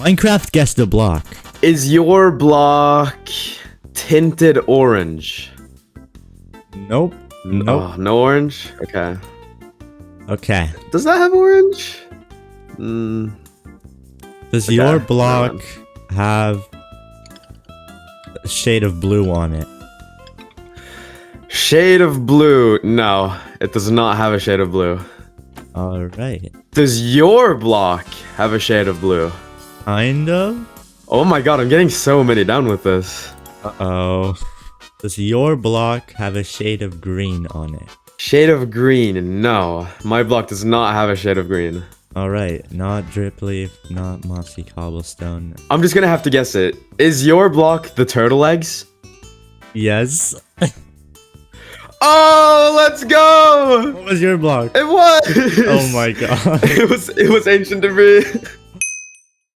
Minecraft guessed the block. Is your block tinted orange? Nope. Nope. Oh, no orange? Okay. Okay. Does that have orange? Does Okay, your never block mind. have a shade of blue on it? Shade of blue. No, it does not have a shade of blue. Alright. Does your block have a shade of blue? Kind of? Oh my god, I'm getting so many down with this. Uh-oh. Does your block have a shade of green on it? Shade of green. No, my block does not have a shade of green. Alright, not drip leaf, not mossy cobblestone. I'm just gonna have to guess it. Is your block the turtle eggs? Yes. Oh, let's go! What was your block? It was! Oh my god. It was ancient debris.